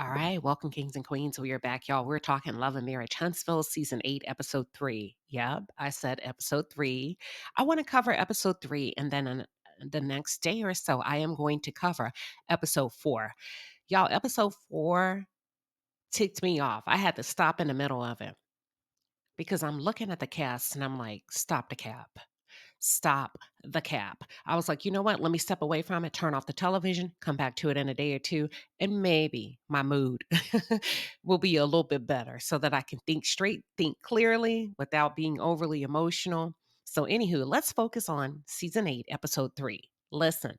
All right, welcome, kings and queens. We are back, y'all. We're talking Love and Marriage Huntsville, season 8, episode 3. Yep, I said episode 3. I want to cover episode 3, and then the next day or so, I am going to cover episode 4. Y'all, episode 4 ticked me off. I had to stop in the middle of it because I'm looking at the cast and I'm like, stop the cap. Stop the cap. I was like, you know what? Let me step away from it, turn off the television, come back to it in a day or two, and maybe my mood will be a little bit better so that I can think straight, think clearly without being overly emotional. So, anywho, let's focus on season 8, episode 3. Listen,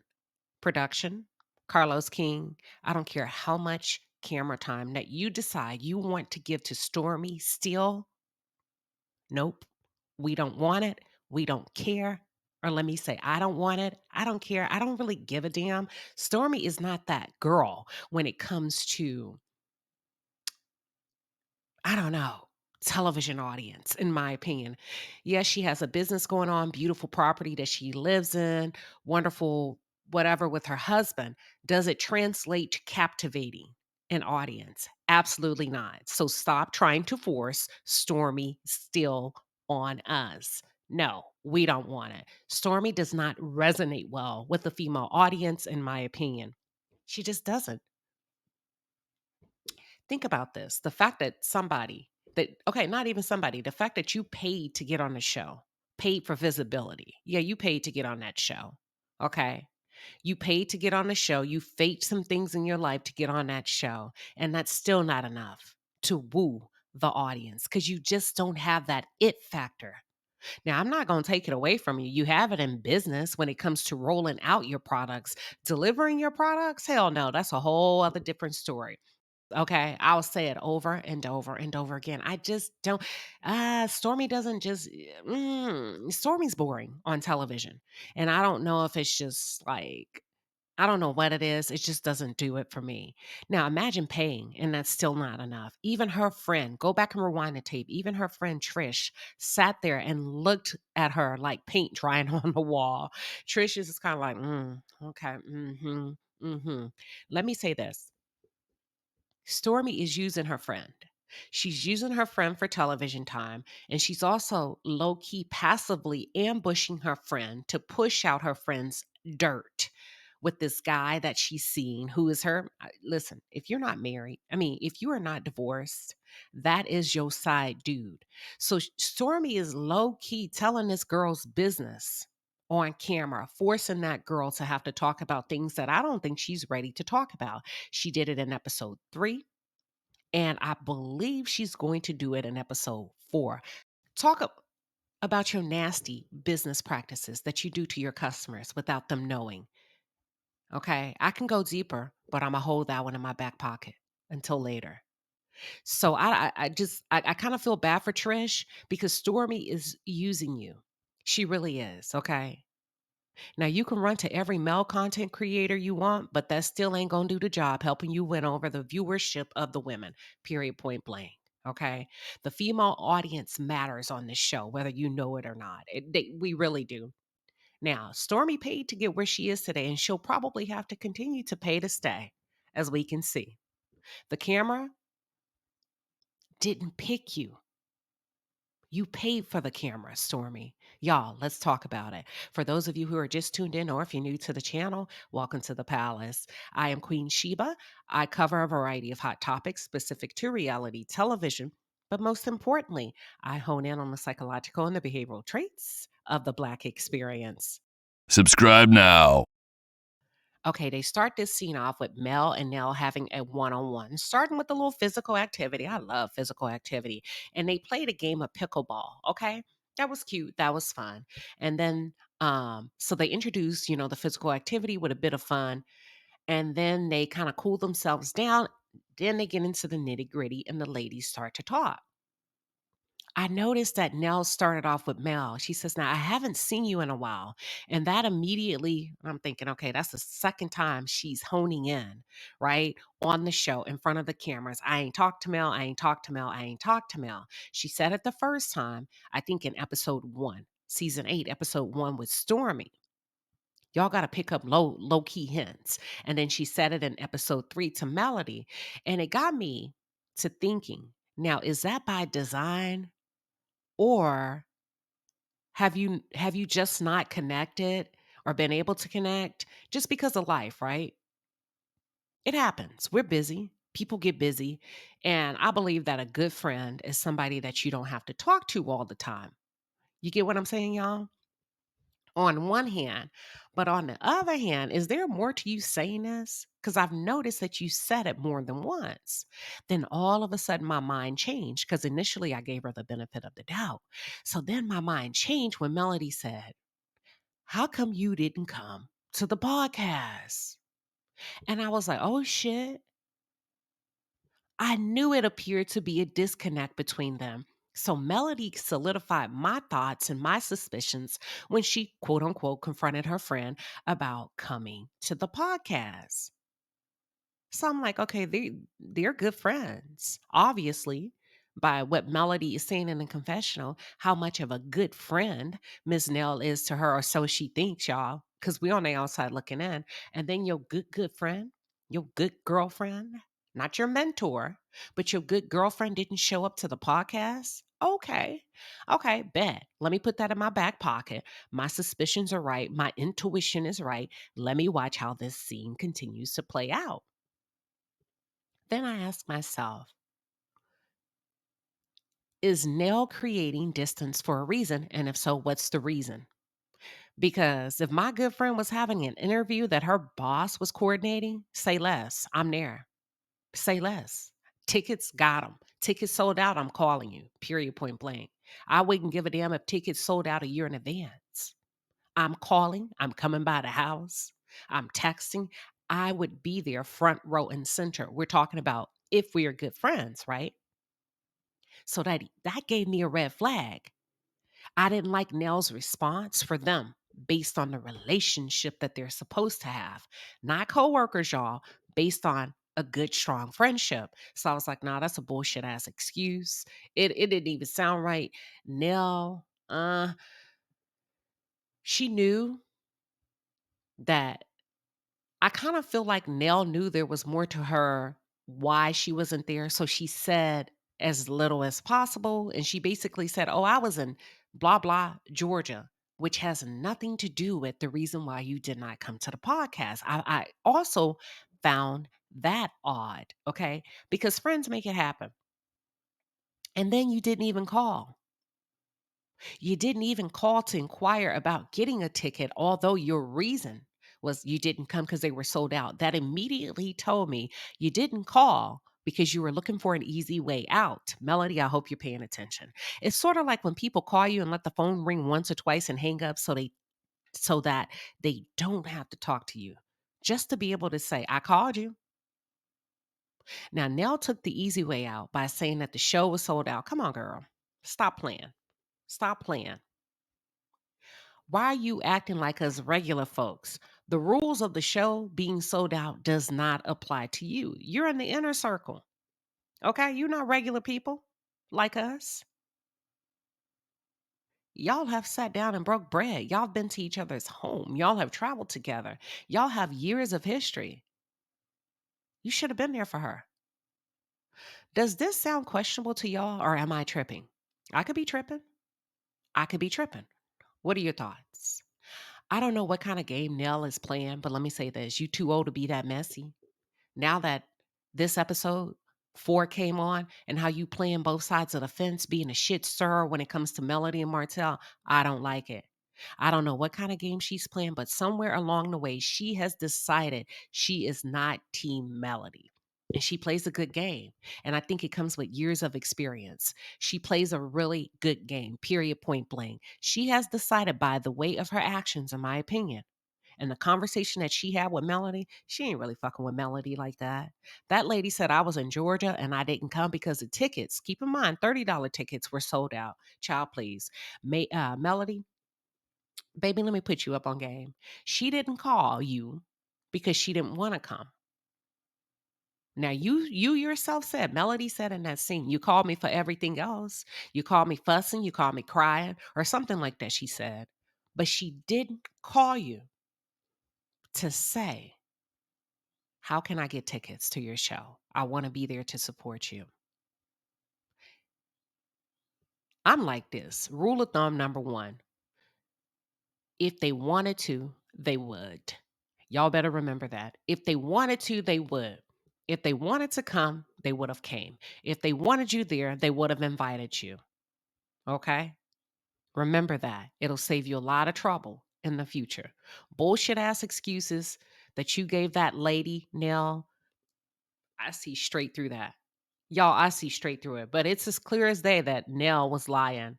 production, Carlos King, I don't care how much camera time that you decide you want to give to Stormy still. Nope. We don't want it. We don't care. Or let me say, I don't want it. I don't care. I don't really give a damn. Stormy is not that girl when it comes to, I don't know, television audience, in my opinion. Yes, she has a business going on, beautiful property that she lives in, wonderful whatever with her husband. Does it translate to captivating an audience? Absolutely not. So stop trying to force Stormy still on us. No, we don't want it. Stormy does not resonate well with the female audience, in my opinion. She just doesn't. Think about this. The fact that somebody that, okay, not even somebody, the fact that you paid to get on the show, paid for visibility. Yeah, you paid to get on that show. Okay. You paid to get on the show. You faked some things in your life to get on that show. And that's still not enough to woo the audience because you just don't have that it factor. Now, I'm not going to take it away from you. You have it in business when it comes to rolling out your products, delivering your products. Hell no, that's a whole other different story. Okay, I'll say it over and over and over again. I just don't. Stormy doesn't just. Stormy's boring on television, and I don't know if it's just like I don't know what it is. It just doesn't do it for me. Now, imagine paying, and that's still not enough. Even her friend, go back and rewind the tape. Even her friend Trish sat there and looked at her like paint drying on the wall. Trish is just kind of like, okay, Let me say this. Stormy is using her friend. She's using her friend for television time, and she's also low key passively ambushing her friend to push out her friend's dirt with this guy that she's seen who is her. Listen, if you're not married, I mean, if you are not divorced, that is your side dude. So Stormy is low key telling this girl's business on camera, forcing that girl to have to talk about things that I don't think she's ready to talk about. She did it in episode 3, and I believe she's going to do it in episode 4. Talk about your nasty business practices that you do to your customers without them knowing. Okay. I can go deeper, but I'm going to hold that one in my back pocket until later. So I kind of feel bad for Trish because Stormy is using you. She really is. Okay. Now you can run to every male content creator you want, but that still ain't gonna do the job helping you win over the viewership of the women. Period. Point blank. Okay. The female audience matters on this show, whether you know it or not. We really do. Now, Stormy paid to get where she is today, and she'll probably have to continue to pay to stay, as we can see. The camera didn't pick you. You paid for the camera, Stormy. Y'all, let's talk about it. For those of you who are just tuned in, or if you're new to the channel, welcome to the palace. I am Queen Sheba. I cover a variety of hot topics specific to reality television, but most importantly, I hone in on the psychological and the behavioral traits of the Black experience. Subscribe now. Okay, they start this scene off with Mel and Nell having a one-on-one, starting with a little physical activity. I love physical activity. And they played a game of pickleball. Okay. That was cute. That was fun. And then so they introduced, the physical activity with a bit of fun. And then they kind of cool themselves down. Then they get into the nitty-gritty and the ladies start to talk. I noticed that Nell started off with Mel. She says, "Now, I haven't seen you in a while." And that immediately, I'm thinking, okay, that's the second time she's honing in, right? On the show in front of the cameras. I ain't talked to Mel. I ain't talked to Mel. I ain't talked to Mel. She said it the first time, I think in episode 1, season 8, episode 1 with Stormy. Y'all got to pick up low key hints. And then she said it in episode 3 to Melody. And it got me to thinking, now, is that by design, or have you just not connected or been able to connect just because of life, right? It happens. We're busy. People get busy. And I believe that a good friend is somebody that you don't have to talk to all the time. You get what I'm saying, y'all? On one hand, but on the other hand, is there more to you saying this? Because I've noticed that you said it more than once. Then all of a sudden, my mind changed because initially I gave her the benefit of the doubt. So then my mind changed when Melody said, "How come you didn't come to the podcast?" And I was like, oh shit. I knew it appeared to be a disconnect between them. So Melody solidified my thoughts and my suspicions when she, quote unquote, confronted her friend about coming to the podcast. So I'm like, okay, they're good friends. Obviously, by what Melody is saying in the confessional, how much of a good friend Miss Nell is to her, or so she thinks, y'all. Because we on the outside looking in. And then your good friend, your good girlfriend, not your mentor, but your good girlfriend didn't show up to the podcast. Okay. Okay, bet. Let me put that in my back pocket. My suspicions are right. My intuition is right. Let me watch how this scene continues to play out. Then I ask myself, is Nell creating distance for a reason? And if so, what's the reason? Because if my good friend was having an interview that her boss was coordinating, say less. I'm there. Say less. Tickets got them. Tickets sold out. I'm calling you. Period. Point blank. I wouldn't give a damn if tickets sold out a year in advance. I'm calling. I'm coming by the house. I'm texting. I would be there front row and center. We're talking about if we are good friends, right? So that gave me a red flag. I didn't like Nell's response for them based on the relationship that they're supposed to have. Not coworkers, y'all, based on a good, strong friendship. So I was like, nah, that's a bullshit ass excuse. It didn't even sound right. Nell, she knew that. I kind of feel like Nell knew there was more to her why she wasn't there. So she said as little as possible. And she basically said, oh, I was in blah, blah, Georgia, which has nothing to do with the reason why you did not come to the podcast. I also found that odd. Okay. Because friends make it happen. And then you didn't even call. You didn't even call to inquire about getting a ticket, although your reason was you didn't come because they were sold out. That immediately told me you didn't call because you were looking for an easy way out. Melody, I hope you're paying attention. It's sort of like when people call you and let the phone ring once or twice and hang up so that they don't have to talk to you. Just to be able to say, I called you. Now, Nell took the easy way out by saying that the show was sold out. Come on, girl. Stop playing. Stop playing. Why are you acting like us regular folks? The rules of the show being sold out does not apply to you. You're in the inner circle. Okay? You're not regular people like us. Y'all have sat down and broke bread. Y'all have been to each other's home. Y'all have traveled together. Y'all have years of history. You should have been there for her. Does this sound questionable to y'all, or am I tripping? I could be tripping. I could be tripping. What are your thoughts? I don't know what kind of game Nell is playing, but let me say this. You too old to be that messy. Now that this episode 4 came on and how you playing both sides of the fence, being a shit stirrer when it comes to Melody and Martell, I don't like it. I don't know what kind of game she's playing, but somewhere along the way, she has decided she is not Team Melody. And she plays a good game. And I think it comes with years of experience. She plays a really good game, period, point blank. She has decided by the weight of her actions, in my opinion, and the conversation that she had with Melody, she ain't really fucking with Melody like that. That lady said I was in Georgia and I didn't come because the tickets, keep in mind, $30 tickets were sold out. Child, please. Melody, baby, let me put you up on game. She didn't call you because she didn't want to come. Now you yourself said, Melody said in that scene, you called me for everything else. You called me fussing, you called me crying, or something like that, she said. But she didn't call you to say, how can I get tickets to your show? I want to be there to support you. I'm like this. Rule of thumb number one, if they wanted to, they would. Y'all better remember that. If they wanted to, they would. If they wanted to come, they would have came. If they wanted you there, they would have invited you. Okay? Remember that. It'll save you a lot of trouble in the future. Bullshit ass excuses that you gave that lady, Nell, I see straight through that. Y'all, I see straight through it. But it's as clear as day that Nell was lying.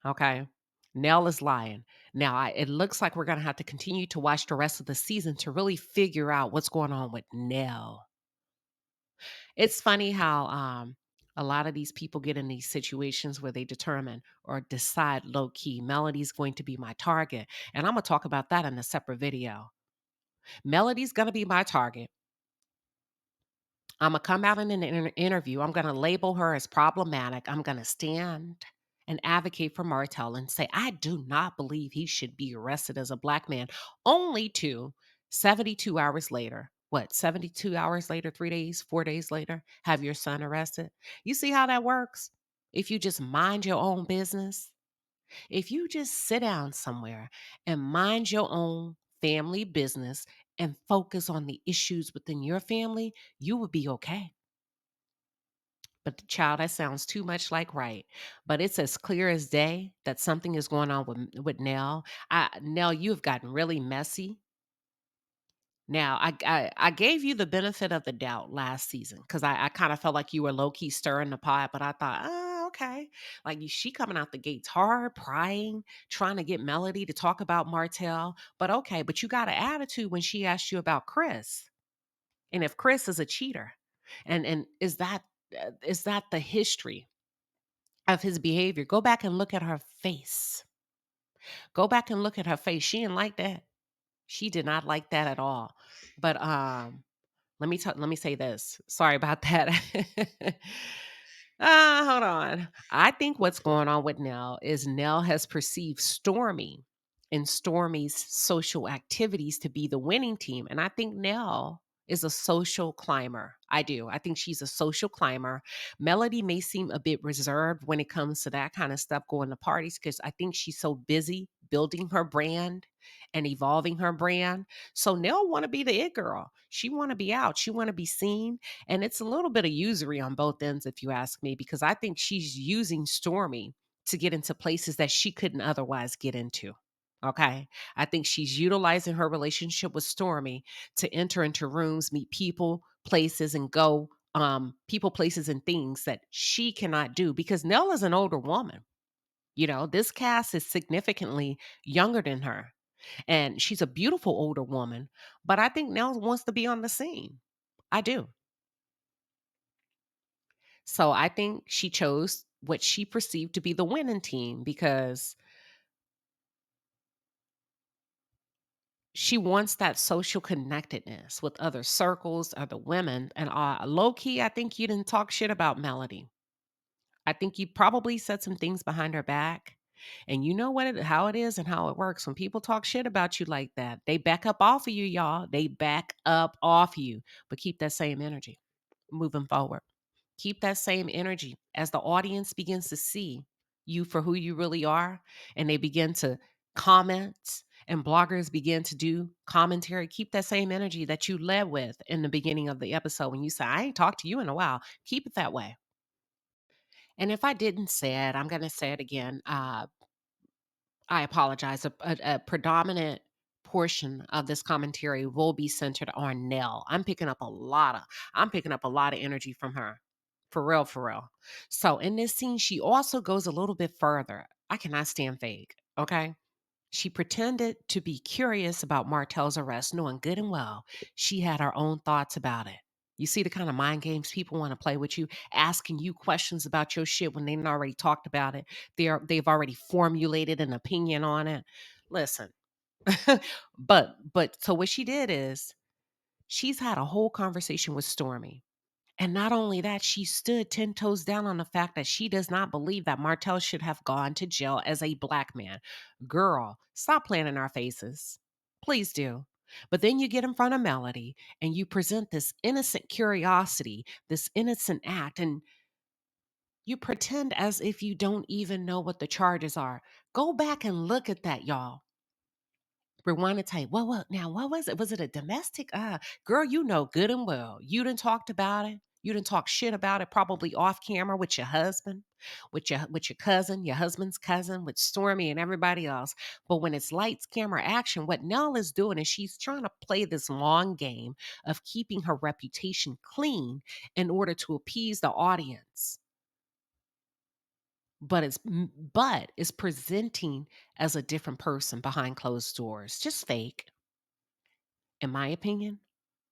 Okay. Nell is lying. Now, it looks like we're going to have to continue to watch the rest of the season to really figure out what's going on with Nell. It's funny how a lot of these people get in these situations where they determine or decide low key, Melody's going to be my target. And I'm going to talk about that in a separate video. Melody's going to be my target. I'm going to come out in an interview. I'm going to label her as problematic. I'm going to stand and advocate for Martell and say, I do not believe he should be arrested as a black man, only to 72 hours later. What, 72 hours later, 3 days, 4 days later, have your son arrested? You see how that works? If you just mind your own business, if you just sit down somewhere and mind your own family business and focus on the issues within your family, you would be okay. But child, that sounds too much like right. But it's as clear as day that something is going on with Nell. Nell, you have gotten really messy. Now, I gave you the benefit of the doubt last season because I kind of felt like you were low key stirring the pot, but I thought, oh, okay, like she coming out the gates hard, prying, trying to get Melody to talk about Martell. But okay, but you got an attitude when she asked you about Chris, and if Chris is a cheater, and is that the history of his behavior? Go back and look at her face. Go back and look at her face. She didn't like that. She did not like that at all. But let me say this. Sorry about that. Hold on. I think what's going on with Nell is Nell has perceived Stormy and Stormy's social activities to be the winning team. And I think Nell is a social climber. I do. I think she's a social climber. Melody may seem a bit reserved when it comes to that kind of stuff, going to parties, because I think she's so busy building her brand and evolving her brand. So Nell want to be the it girl. She want to be out. She want to be seen. And it's a little bit of usury on both ends, if you ask me, because I think she's using Stormy to get into places that she couldn't otherwise get into. Okay. I think she's utilizing her relationship with Stormy to enter into rooms, meet people, places, and go people, places, and things that she cannot do because Nell is an older woman. You know, this cast is significantly younger than her. And she's a beautiful older woman, but I think Nell wants to be on the scene. I do. So I think she chose what she perceived to be the winning team because she wants that social connectedness with other circles, other women. And low key, I think you didn't talk shit about Melody. I think you probably said some things behind her back. And you know how it is and how it works. When people talk shit about you like that, they back up off of you, y'all. They back up off you. But keep that same energy moving forward. Keep that same energy as the audience begins to see you for who you really are and they begin to comment and bloggers begin to do commentary. Keep that same energy that you led with in the beginning of the episode when you say, I ain't talked to you in a while. Keep it that way. And if I didn't say it, I'm going to say it again. I apologize. A predominant portion of this commentary will be centered on Nell. I'm picking up a lot of energy from her. For real, for real. So in this scene, she also goes a little bit further. I cannot stand fake. Okay. She pretended to be curious about Martell's arrest, knowing good and well she had her own thoughts about it. You see the kind of mind games people want to play with you, asking you questions about your shit when they've already talked about it. They've already formulated an opinion on it. Listen, but so what she did is she's had a whole conversation with Stormy. And not only that, she stood 10 toes down on the fact that she does not believe that Martell should have gone to jail as a black man. Girl, stop playing in our faces. Please do. But then you get in front of Melody and you present this innocent curiosity, this innocent act, and you pretend as if you don't even know what the charges are. Go back and look at that, y'all. Rewind the tape. What was it? Was it a domestic? Girl, you know good and well. You done talked about it. You done talk shit about it, probably off camera with your husband, with your cousin, your husband's cousin, with Stormy and everybody else. But when it's lights, camera, action, what Nell is doing is she's trying to play this long game of keeping her reputation clean in order to appease the audience. But is presenting as a different person behind closed doors. Just fake, in my opinion.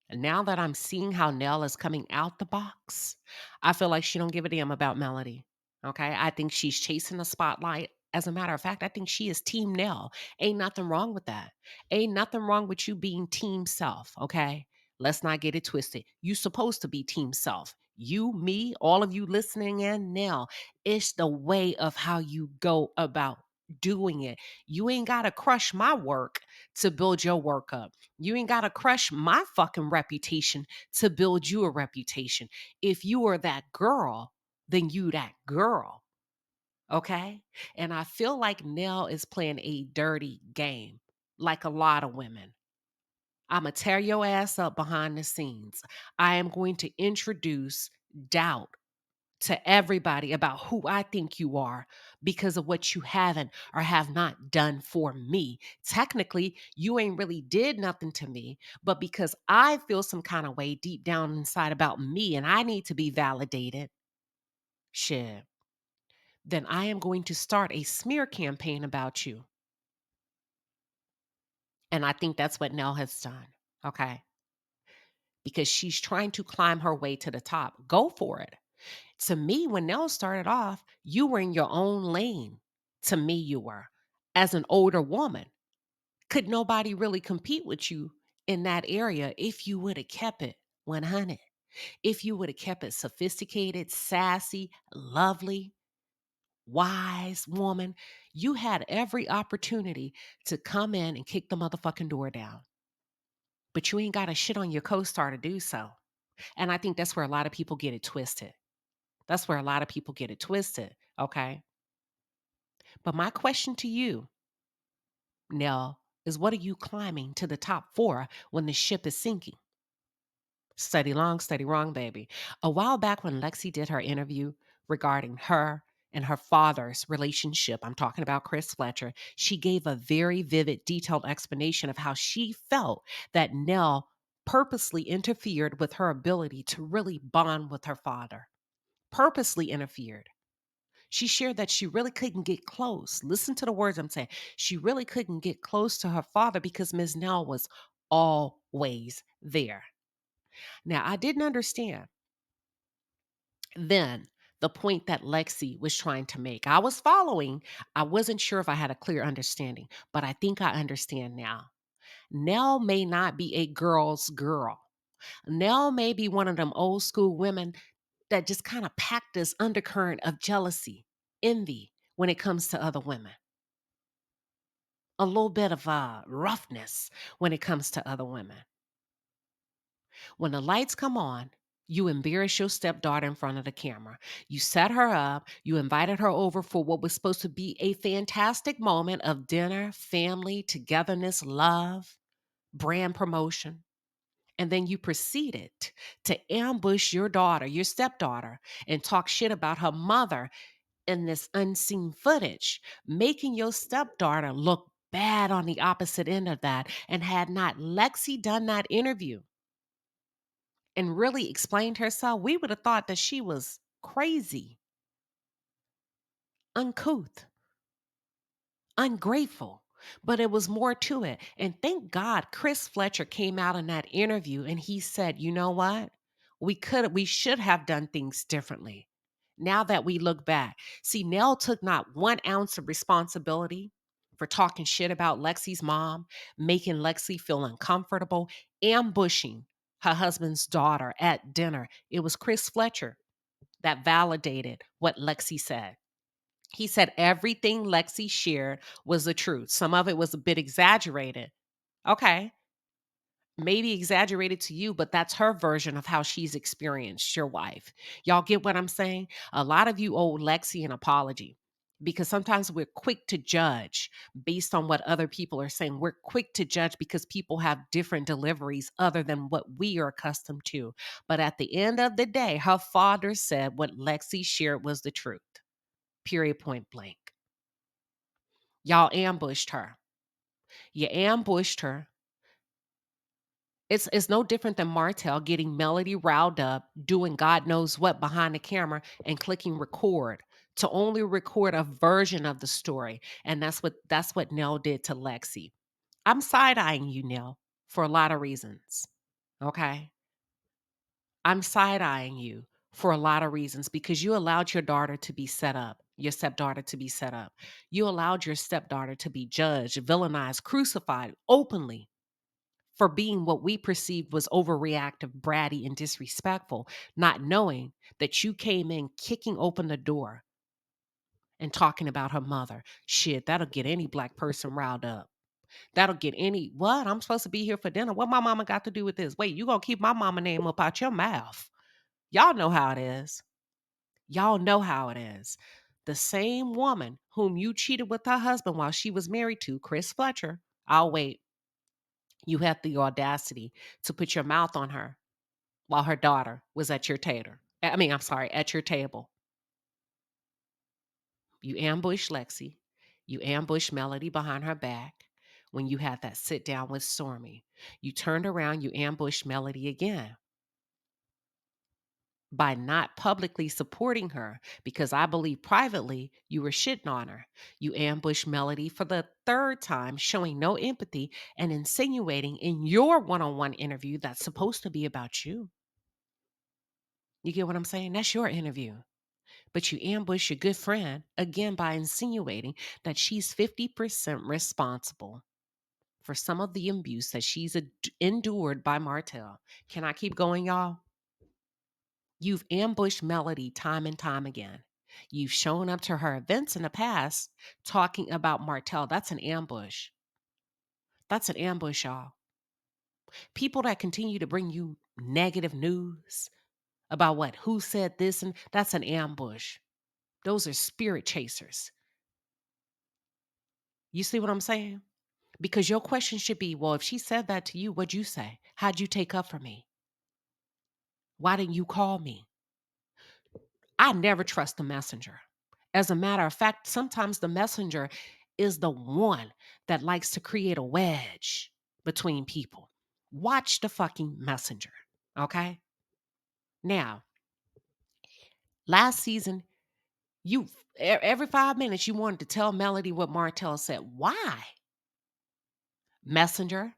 And now that I'm seeing how Nell is coming out the box, I feel like she don't give a damn about Melody. Okay? I think she's chasing the spotlight. As a matter of fact, I think she is team Nell. Ain't nothing wrong with that. Ain't nothing wrong with you being team self, okay? Let's not get it twisted. You supposed to be team self. You, me, all of you listening in, Nell, it's the way of how you go about doing it. You ain't got to crush my work to build your work up. You ain't got to crush my fucking reputation to build you a reputation. If you are that girl, then you that girl. Okay? And I feel like Nell is playing a dirty game, like a lot of women. I'm going to tear your ass up behind the scenes. I am going to introduce doubt to everybody about who I think you are because of what you haven't or have not done for me. Technically, you ain't really did nothing to me, but because I feel some kind of way deep down inside about me and I need to be validated, shit, then I am going to start a smear campaign about you. And I think that's what Nell has done. Okay. Because she's trying to climb her way to the top. Go for it. To me, when Nell started off, you were in your own lane. To me, you were. As an older woman, could nobody really compete with you in that area if you would have kept it 100? If you would have kept it sophisticated, sassy, lovely, wise woman, you had every opportunity to come in and kick the motherfucking door down. But you ain't got to shit on your co star to do so. And I think that's where a lot of people get it twisted. That's where a lot of people get it twisted. Okay. But my question to you, Nell, is what are you climbing to the top for when the ship is sinking? Steady long, steady wrong, baby. A while back when Lexi did her interview regarding her and her father's relationship, I'm talking about Chris Fletcher, she gave a very vivid, detailed explanation of how she felt that Nell purposely interfered with her ability to really bond with her father. Purposely interfered. She shared that she really couldn't get close. Listen to the words I'm saying. She really couldn't get close to her father because Ms. Nell was always there. Now, I didn't understand then the point that Lexi was trying to make. I was following. I wasn't sure if I had a clear understanding, but I think I understand now. Nell may not be a girl's girl. Nell may be one of them old school women that just kind of pack this undercurrent of jealousy, envy when it comes to other women. A little bit of roughness when it comes to other women. When the lights come on, you embarrass your stepdaughter in front of the camera. You set her up. You invited her over for what was supposed to be a fantastic moment of dinner, family, togetherness, love, brand promotion. And then you proceeded to ambush your daughter, your stepdaughter, and talk shit about her mother in this unseen footage, making your stepdaughter look bad on the opposite end of that. And had not Lexi done that interview and really explained herself, we would have thought that she was crazy, uncouth, ungrateful. But it was more to it. And thank God Chris Fletcher came out in that interview and he said, you know what? We should have done things differently. Now that we look back. See, Nell took not 1 ounce of responsibility for talking shit about Lexi's mom, making Lexi feel uncomfortable, ambushing her husband's daughter at dinner. It was Chris Fletcher that validated what Lexi said. He said everything Lexi shared was the truth. Some of it was a bit exaggerated. Okay. maybe exaggerated to you, but that's her version of how she's experienced your wife. Y'all get what I'm saying? A lot of you owe Lexi an apology because sometimes we're quick to judge based on what other people are saying. We're quick to judge because people have different deliveries other than what we are accustomed to. But at the end of the day, her father said what Lexi shared was the truth. Period, point blank. Y'all ambushed her. You ambushed her. It's no different than Martell getting Melody riled up, doing God knows what behind the camera and clicking record to only record a version of the story. And that's what Nell did to Lexi. I'm side-eyeing you, Nell, for a lot of reasons. Okay? I'm side-eyeing you for a lot of reasons because you allowed your daughter to be set up, your stepdaughter to be set up. You allowed your stepdaughter to be judged, villainized, crucified openly for being what we perceived was overreactive, bratty, and disrespectful, not knowing that you came in kicking open the door and talking about her mother. Shit, that'll get any black person riled up. That'll get any, what? I'm supposed to be here for dinner. What my mama got to do with this? Wait, you gonna keep my mama name up out your mouth. Y'all know how it is. Y'all know how it is. The same woman whom you cheated with her husband while she was married to, Chris Fletcher. I'll wait. You had the audacity to put your mouth on her while her daughter was at your tater. I'm sorry, at your table. You ambushed Lexi. You ambushed Melody behind her back when you had that sit down with Stormy. You turned around, you ambushed Melody again by not publicly supporting her because I believe privately you were shitting on her. You ambushed Melody for the third time, showing no empathy and insinuating in your one on one interview that's supposed to be about you. You get what I'm saying? That's your interview. But you ambush your good friend again by insinuating that she's 50% responsible for some of the abuse that she's endured by Martell. Can I keep going, y'all? You've ambushed Melody time and time again. You've shown up to her events in the past talking about Martell. That's an ambush. That's an ambush, y'all. People that continue to bring you negative news about who said this, and that's an ambush. Those are spirit chasers. You see what I'm saying? Because your question should be, well, if she said that to you, what'd you say? How'd you take up for me? Why didn't you call me? I never trust the messenger. As a matter of fact, sometimes the messenger is the one that likes to create a wedge between people. Watch the fucking messenger. Okay. Now, last season, every 5 minutes you wanted to tell Melody what Martell said. Why? Messenger.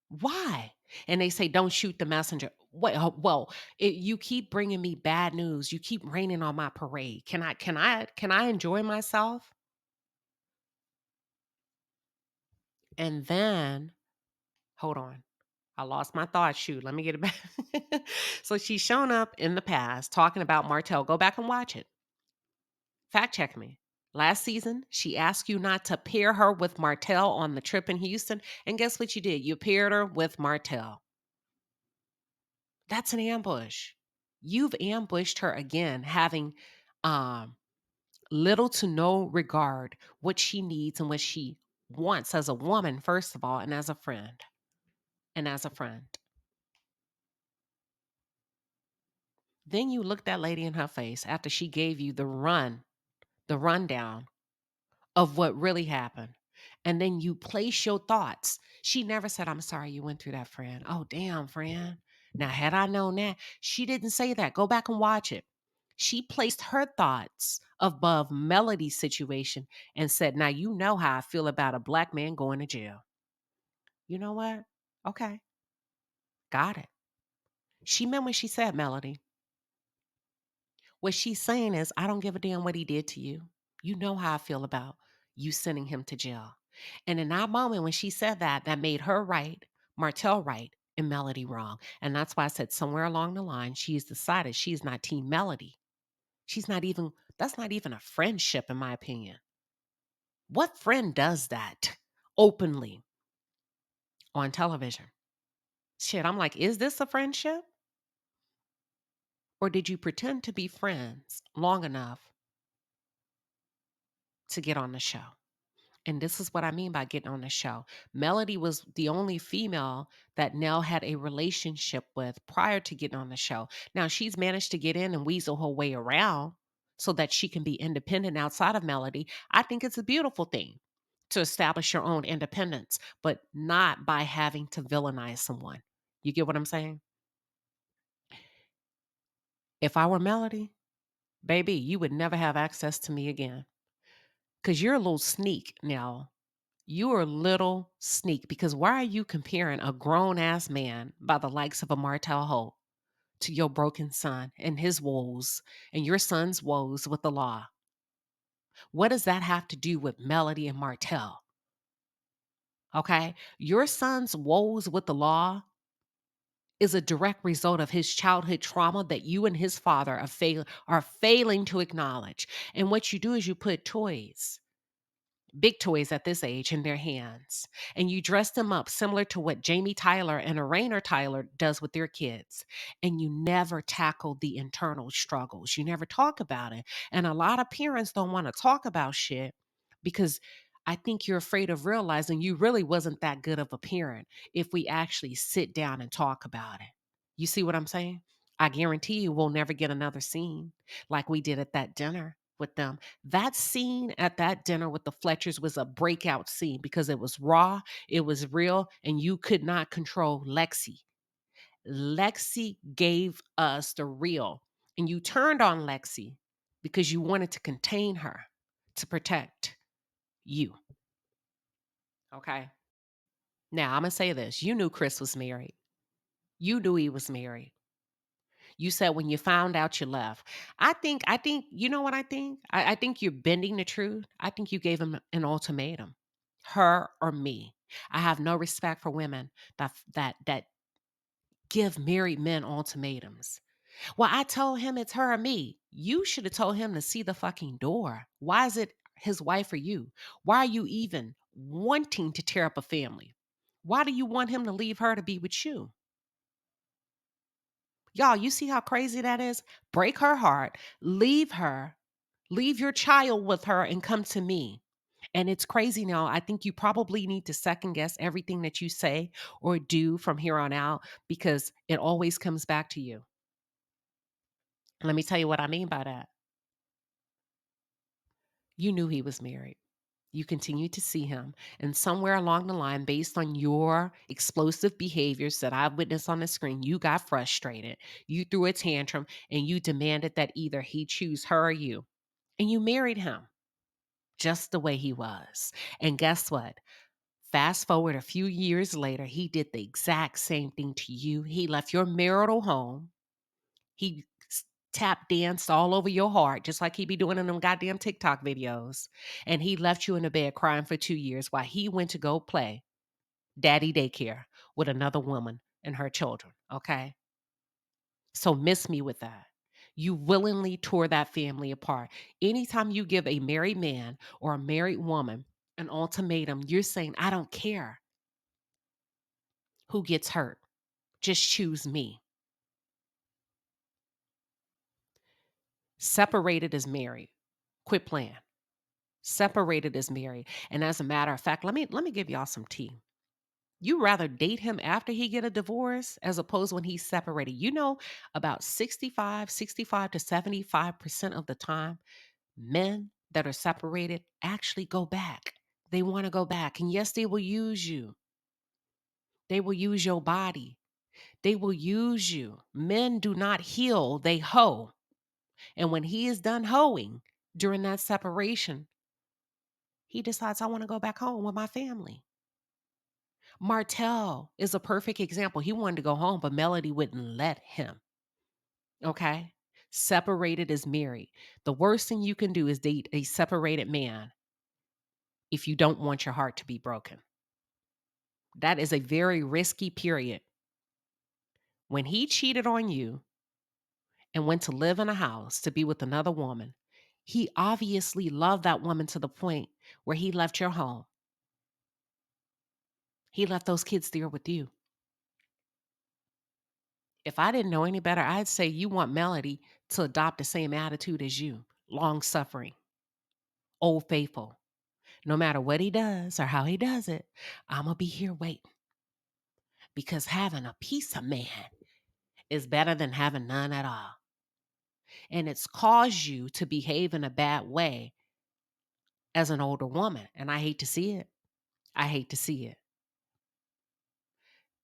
Why? And they say, don't shoot the messenger. Well, you keep bringing me bad news. You keep raining on my parade. Can I enjoy myself? And then, hold on. I lost my thought. Shoot, let me get it back. So she's shown up in the past talking about Martell. Go back and watch it. Fact check me. Last season, she asked you not to pair her with Martell on the trip in Houston. And guess what you did? You paired her with Martell. That's an ambush. You've ambushed her again, having um, little to no regard what she needs and what she wants as a woman, first of all, and as a friend. And as a friend. Then you look that lady in her face after she gave you the rundown of what really happened. And then you place your thoughts. She never said, I'm sorry you went through that, friend. Oh, damn, friend. Now, had I known that, she didn't say that. Go back and watch it. She placed her thoughts above Melody's situation and said, now you know how I feel about a black man going to jail. You know what? Okay. Got it. She meant what she said, Melody. What she's saying is, I don't give a damn what he did to you. You know how I feel about you sending him to jail. And in that moment, when she said that, that made her right, Martell right, and Melody wrong. And that's why I said somewhere along the line, she's decided she's not Team Melody. That's not even a friendship, in my opinion. What friend does that openly on television? Shit, I'm like, is this a friendship? Or did you pretend to be friends long enough to get on the show? And this is what I mean by getting on the show. Melody was the only female that Nell had a relationship with prior to getting on the show. Now she's managed to get in and weasel her way around so that she can be independent outside of Melody. I think it's a beautiful thing to establish your own independence, but not by having to villainize someone. You get what I'm saying? If I were Melody, baby, you would never have access to me again. Because you're a little sneak now. You are a little sneak because why are you comparing a grown ass man by the likes of a Martellholt to your broken son and his woes and your son's woes with the law? What does that have to do with Melody and Martell? Okay. Your son's woes with the law is a direct result of his childhood trauma that you and his father are failing to acknowledge. And what you do is you put toys, big toys at this age, in their hands. And you dress them up similar to what Jamie Tyler and Arainer Tyler does with their kids. And you never tackle the internal struggles. You never talk about it. And a lot of parents don't want to talk about shit because I think you're afraid of realizing you really wasn't that good of a parent if we actually sit down and talk about it. You see what I'm saying? I guarantee you we'll never get another scene like we did at that dinner with them. That scene at that dinner with the Fletchers was a breakout scene because it was raw, it was real, and you could not control Lexi. Lexi gave us the real, and you turned on Lexi because you wanted to contain her to protect you. Okay. Now, I'm going to say this. You knew Chris was married. You knew he was married. You said when you found out you left. I think, you know what I think? I think you're bending the truth. I think you gave him an ultimatum. Her or me. I have no respect for women that give married men ultimatums. Well, I told him it's her or me. You should have told him to see the fucking door. Why is it his wife or you? Why are you even wanting to tear up a family? Why do you want him to leave her to be with you? Y'all, you see how crazy that is? Break her heart, leave her, leave your child with her, and come to me. And it's crazy now. I think you probably need to second guess everything that you say or do from here on out because it always comes back to you. Let me tell you what I mean by that. You knew he was married. You continued to see him. And somewhere along the line, based on your explosive behaviors that I've witnessed on the screen, you got frustrated. You threw a tantrum and you demanded that either he choose her or you. And you married him just the way he was. And guess what? Fast forward a few years later, he did the exact same thing to you. He left your marital home. He tap danced all over your heart, just like he be doing in them goddamn TikTok videos. And he left you in the bed crying for 2 years while he went to go play daddy daycare with another woman and her children. Okay. So miss me with that. You willingly tore that family apart. Anytime you give a married man or a married woman an ultimatum, you're saying, I don't care who gets hurt. Just choose me. Separated as married. Quit playing. Separated as married. And as a matter of fact, let me give y'all some tea. You rather date him after he get a divorce as opposed when he's separated. You know, about 65 to 75% of the time, men that are separated actually go back. They want to go back. And yes, they will use you. They will use your body. They will use you. Men do not heal, they hoe. And when he is done hoeing during that separation, he decides, I want to go back home with my family. Martell is a perfect example. He wanted to go home, but Melody wouldn't let him. Okay. Separated as married. The worst thing you can do is date a separated man if you don't want your heart to be broken. That is a very risky period. When he cheated on you and went to live in a house to be with another woman, he obviously loved that woman to the point where he left your home. He left those kids there with you. If I didn't know any better, I'd say you want Melody to adopt the same attitude as you, long suffering, old faithful. No matter what he does or how he does it, I'm going to be here waiting because having a piece of man is better than having none at all. And it's caused you to behave in a bad way as an older woman. And I hate to see it. I hate to see it.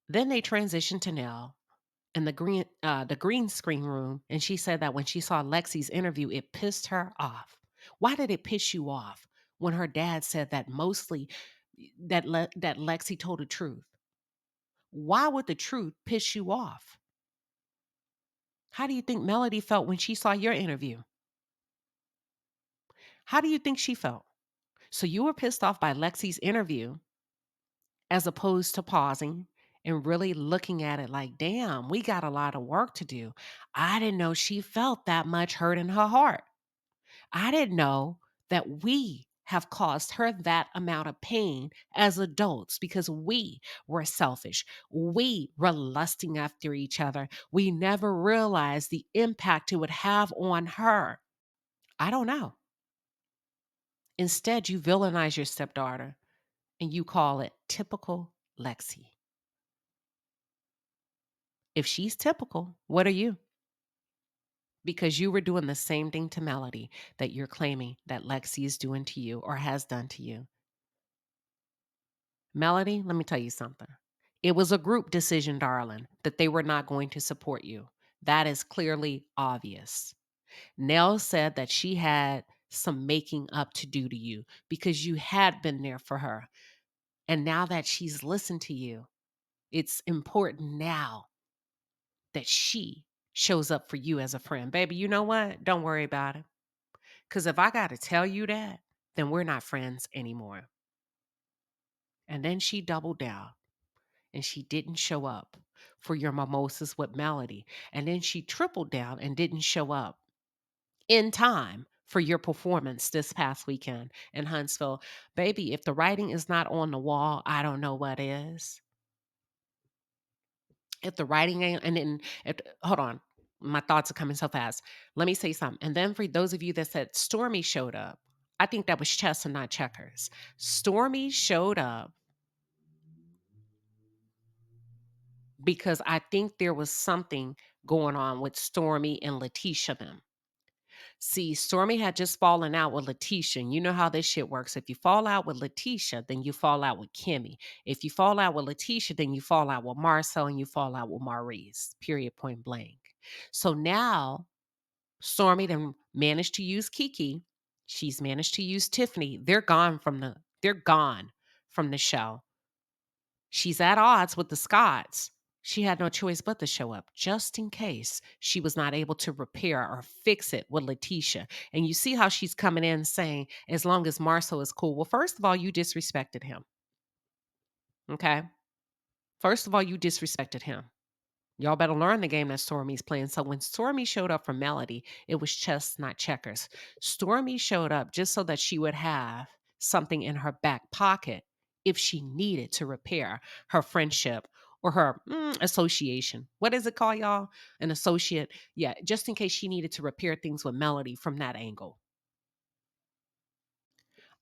Then they transitioned to Nell in the green screen room, and she said that when she saw Lexi's interview, it pissed her off. Why did it piss you off when her dad said that mostly that Lexi told the truth? Why would the truth piss you off? How do you think Melody felt when she saw your interview? How do you think she felt? So you were pissed off by Lexi's interview as opposed to pausing and really looking at it like, damn, we got a lot of work to do. I didn't know she felt that much hurt in her heart. I didn't know that we have caused her that amount of pain as adults because we were selfish. We were lusting after each other. We never realized the impact it would have on her. I don't know. Instead, you villainize your stepdaughter and you call it typical Lexi. If she's typical, what are you? Because you were doing the same thing to Melody that you're claiming that Lexi is doing to you or has done to you. Melody, let me tell you something. It was a group decision, darling, that they were not going to support you. That is clearly obvious. Nell said that she had some making up to do to you because you had been there for her. And now that she's listened to you, it's important now that she shows up for you as a friend. Baby, you know what? Don't worry about it. Because if I got to tell you that, then we're not friends anymore. And then she doubled down and she didn't show up for your mimosas with Melody. And then she tripled down and didn't show up in time for your performance this past weekend in Huntsville. Baby, if the writing is not on the wall, I don't know what is. If the writing ain't, and then, hold on, my thoughts are coming so fast. Let me say something. And then for those of you that said Stormy showed up, I think that was chess and not checkers. Stormy showed up because I think there was something going on with Stormy and Leticia them. See, Stormy had just fallen out with Leticia, and you know how this shit works. If you fall out with Leticia, then you fall out with Kimmy. If you fall out with Leticia, then you fall out with Marcel and you fall out with Maurice. Period, point blank. So now Stormy then managed to use Kiki. She's managed to use Tiffany. They're gone from the show. She's at odds with the Scotts. She had no choice but to show up just in case she was not able to repair or fix it with Leticia. And you see how she's coming in saying, as long as Marcel is cool. Well, first of all, you disrespected him. Okay. First of all, you disrespected him. Y'all better learn the game that Stormy's playing. So when Stormy showed up for Melody, it was chess, not checkers. Stormy showed up just so that she would have something in her back pocket if she needed to repair her friendship or her association. What is it called, y'all? An associate. Yeah, just in case she needed to repair things with Melody from that angle.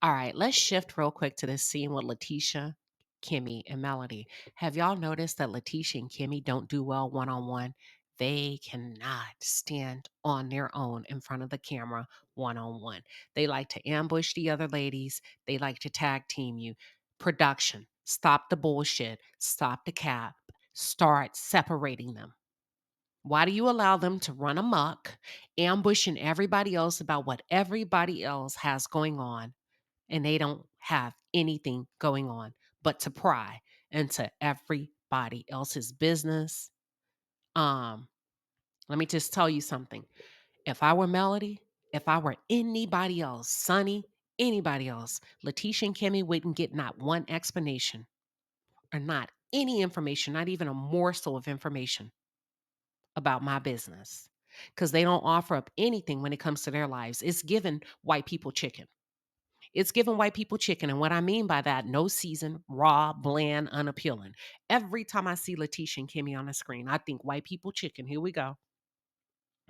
All right, let's shift real quick to this scene with Leticia, Kimmy, and Melody. Have y'all noticed that Leticia and Kimmy don't do well one on one? They cannot stand on their own in front of the camera one on one. They like to ambush the other ladies, they like to tag team you. Production, stop the bullshit, stop the cap, start separating them. Why do you allow them to run amok, ambushing everybody else about what everybody else has going on? And they don't have anything going on but to pry into everybody else's business. Um, Let me just tell you something. If I were Melody, if I were anybody else, Sonny, anybody else, Letitia and Kimmy wouldn't get not one explanation or not any information, not even a morsel of information about my business. Because they don't offer up anything when it comes to their lives. It's given white people chicken. It's giving white people chicken. And what I mean by that, no season, raw, bland, unappealing. Every time I see Leticia and Kimmy on the screen, I think white people chicken. Here we go.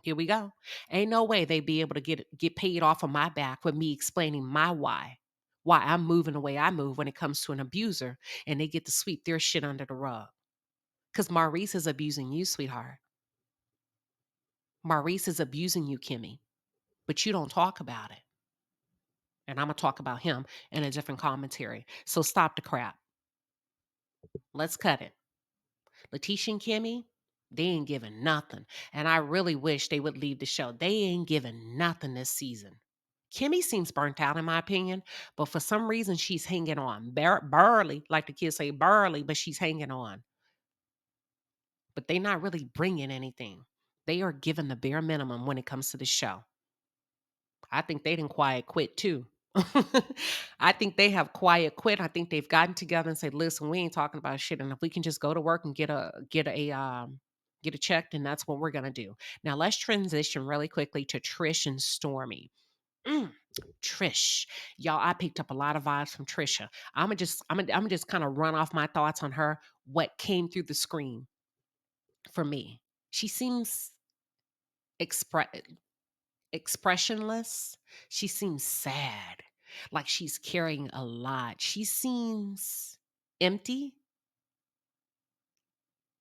Here we go. Ain't no way they be able to get paid off of my back with me explaining my why I'm moving the way I move when it comes to an abuser, and they get to sweep their shit under the rug. Because Maurice is abusing you, sweetheart. Maurice is abusing you, Kimmy, but you don't talk about it. And I'm going to talk about him in a different commentary. So stop the crap. Let's cut it. Leticia and Kimmy, they ain't giving nothing. And I really wish they would leave the show. They ain't giving nothing this season. Kimmy seems burnt out, in my opinion, but for some reason, she's hanging on. Barely, like the kids say, barely, but she's hanging on. But they're not really bringing anything. They are giving the bare minimum when it comes to the show. I think they didn't quiet quit too. I think they have quiet quit. I think they've gotten together and said, "Listen, we ain't talking about shit, and if we can just go to work and get a check, then that's what we're gonna do." Now let's transition really quickly to Trish and Stormy. Mm, Trish, y'all, I picked up a lot of vibes from Trisha. I'm gonna just kind of run off my thoughts on her. What came through the screen for me? She seems express expressionless. She seems sad, like she's carrying a lot. She seems empty.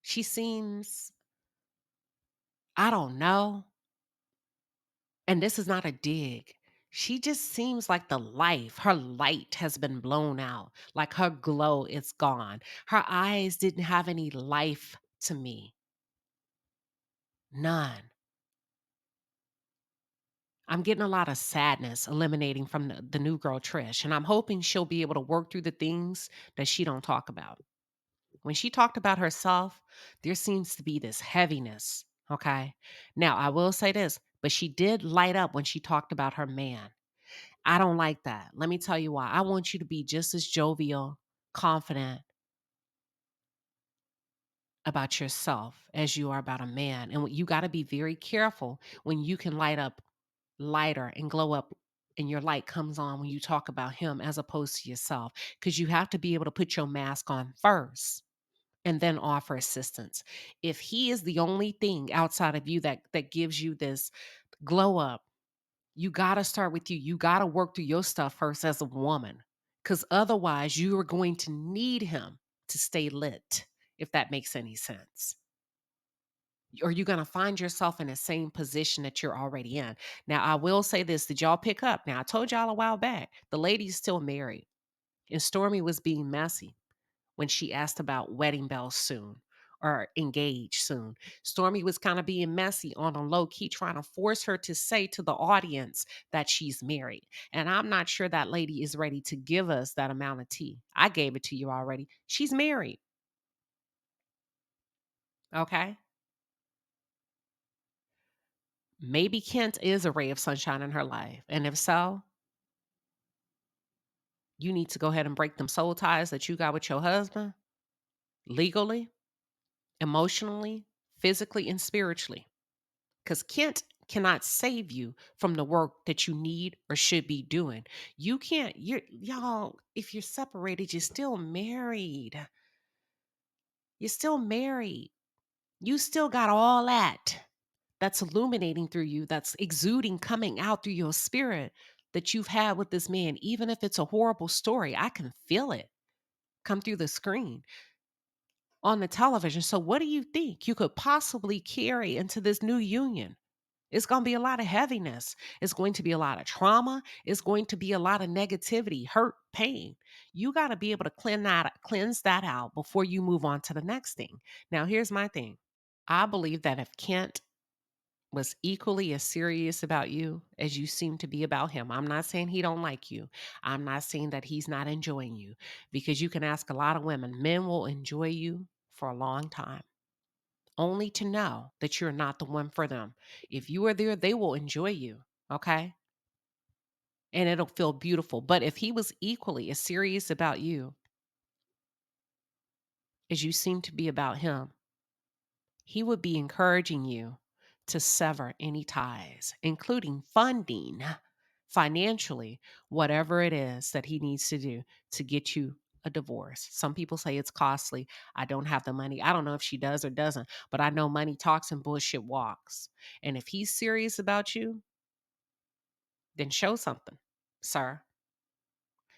She seems, I don't know. And this is not a dig. She just seems like her light has been blown out, like her glow is gone. Her eyes didn't have any life to me. None. I'm getting a lot of sadness eliminating from the new girl Trish, and I'm hoping she'll be able to work through the things that she don't talk about. When she talked about herself, there seems to be this heaviness. Okay. Now, I will say this, but she did light up when she talked about her man. I don't like that. Let me tell you why. I want you to be just as jovial, confident about yourself as you are about a man. And you got to be very careful when you can light up lighter and glow up and your light comes on when you talk about him as opposed to yourself, because you have to be able to put your mask on first and then offer assistance. If he is the only thing outside of you that gives you this glow up, you got to start with you. You got to work through your stuff first as a woman, cuz otherwise you are going to need him to stay lit, if that makes any sense. Or you're going to find yourself in the same position that you're already in. Now, I will say this, did y'all pick up? Now, I told y'all a while back, the lady's still married, and Stormy was being messy when she asked about wedding bells soon or engaged soon. Stormy was kind of being messy on a low key, trying to force her to say to the audience that she's married. And I'm not sure that lady is ready to give us that amount of tea. I gave it to you already. She's married. Okay. Maybe Kent is a ray of sunshine in her life. And if so, you need to go ahead and break them soul ties that you got with your husband legally, emotionally, physically, and spiritually. Because Kent cannot save you from the work that you need or should be doing. You can't, y'all, if you're separated, you're still married. You're still married. You still got all that's illuminating through you, that's exuding, coming out through your spirit that you've had with this man. Even if it's a horrible story, I can feel it come through the screen on the television. So, what do you think you could possibly carry into this new union? It's going to be a lot of heaviness. It's going to be a lot of trauma. It's going to be a lot of negativity, hurt, pain. You got to be able to cleanse that out before you move on to the next thing. Now, here's my thing. I believe that if Kent was equally as serious about you as you seem to be about him, I'm not saying he don't like you. I'm not saying that he's not enjoying you, because you can ask a lot of women. Men will enjoy you for a long time, only to know that you're not the one for them. If you are there, they will enjoy you, okay? And it'll feel beautiful. But if he was equally as serious about you as you seem to be about him, he would be encouraging you to sever any ties, including funding financially, whatever it is that he needs to do to get you a divorce. Some people say it's costly. I don't have the money. I don't know if she does or doesn't, but I know money talks and bullshit walks. And if he's serious about you, then show something, sir.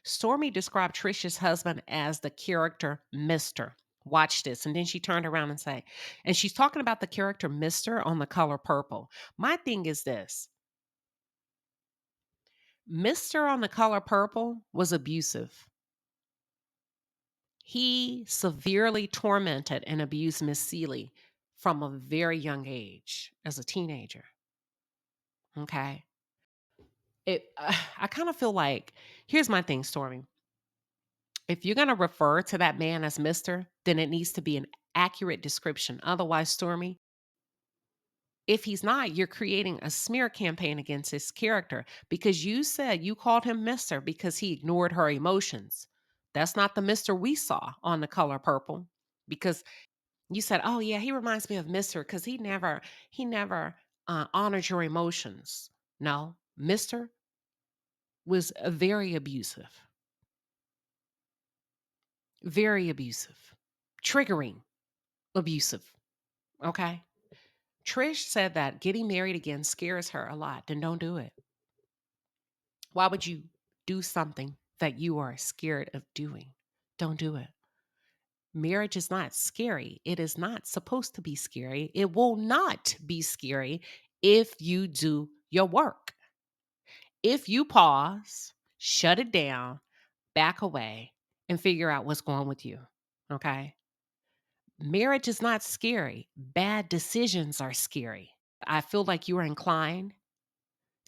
Stormy described Trisha's husband as the character Mr. Watch this. And then she turned around and say, and she's talking about the character Mr. on The Color Purple. My thing is this: Mr. on The Color Purple was abusive. He severely tormented and abused Miss Seeley from a very young age as a teenager. Okay. I kind of feel like, here's my thing, Stormy. If you're going to refer to that man as Mr., then it needs to be an accurate description. Otherwise, Stormy, if he's not, you're creating a smear campaign against his character because you said you called him Mr. because he ignored her emotions. That's not the Mr. we saw on The Color Purple, because you said, "Oh yeah, he reminds me of Mr. because he never honored your emotions." No, Mr. was very abusive, triggering, abusive. Okay. Trish said that getting married again scares her a lot. Then don't do it. Why would you do something that you are scared of doing? Don't do it. Marriage is not scary. It is not supposed to be scary. It will not be scary if you do your work. If you pause, shut it down, back away, and figure out what's going with you. Okay? Marriage is not scary. Bad decisions are scary. I feel like you are inclined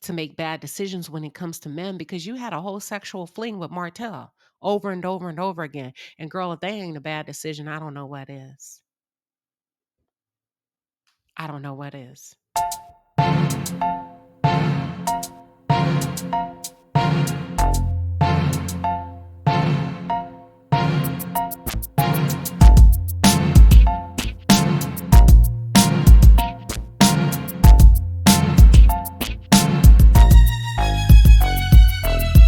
to make bad decisions when it comes to men because you had a whole sexual fling with Martell over and over and over again. And girl, if they ain't a bad decision, I don't know what is. I don't know what is.